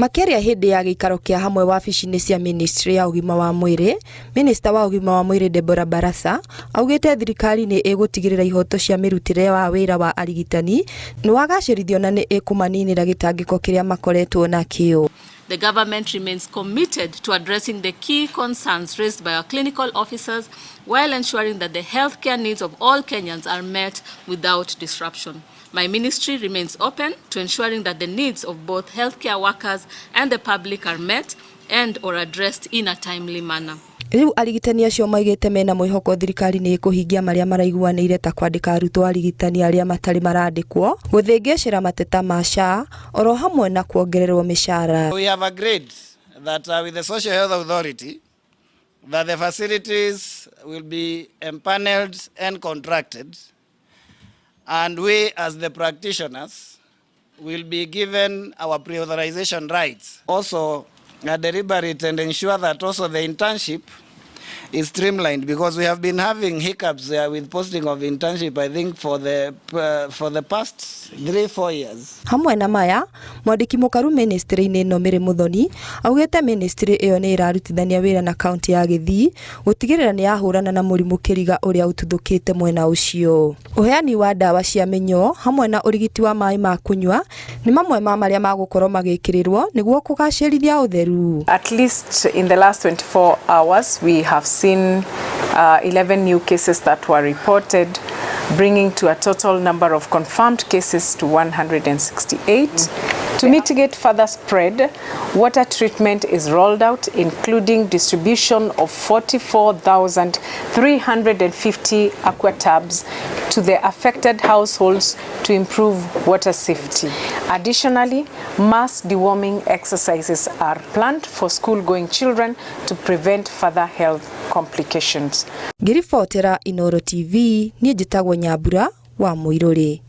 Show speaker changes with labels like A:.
A: Makeria hindi ya gĩikaro kĩa hamwe wabici-inĩ cia ministry ya ũgima wa mwĩrĩ, Minister wa ũgima wa mwĩrĩ Deborah Barasa augĩte thirikari nĩ ĩgũtigĩrĩra ihoto cia mĩrutĩre wa wĩra wa arigitani nĩ wagacĩrithio na nĩ ĩkũmaninĩra gĩtangĩko kĩrĩa makoretwo nakĩo.
B: The government remains committed to addressing the key concerns raised by our clinical officers while ensuring that the healthcare needs of all Kenyans are met without disruption. My ministry remains open to ensuring that the needs of both healthcare workers and the public are met and or addressed in a timely manner.
A: Riu arigitani acio maigĩte mena mwĩhoko thirikari nĩ ĩkũhingia marĩa maraiguanĩire ta kwandĩka arutwo arigitani arĩa matarĩ marandĩkwo, gũthĩngĩcĩra mateta ma SHA, oro hamwe na kuongererwo mĩcara.
C: We have agreed that with the Social Health Authority that the facilities will be empaneled and contracted, and we as the practitioners will be given our pre-authorization rights. Also deliberate and ensure that also the internship is streamlined, because we have been having hiccups with posting of internship, I think for the past 3-4 years.
A: Hamwe na maya, mwandĩki mũkaru ministry-inĩ ĩno Mĩrĩ Mũthoni augĩte ministry ĩyo nĩ ĩrarutithania wĩra na kaunti ya Gĩthii gũtigĩrĩra nĩ yahũrana na mũrimũ kĩriga ũrĩa ũtuthũkĩte mwena ũcio. Ũheani wa ndawa cia mĩnyoo hamwe na ũrigiti wa maĩ ma kũnyua nĩ mamwe ma marĩa magũkorwo magĩkĩrĩrwo nĩguo kũgacĩrithia ũtheru.
D: At least in the last 24 hours we have seen 11 new cases that were reported, bringing to a total number of confirmed cases to 168. To mitigate further spread, water treatment is rolled out, including distribution of 44,350 aqua tabs to the affected households to improve water safety. Additionally, mass deworming exercises are planned for school-going children to prevent further health complications.
A: Ngiribotera Inooro TV, niĩ njĩtagwo Nyambura wa Mũirũrĩ.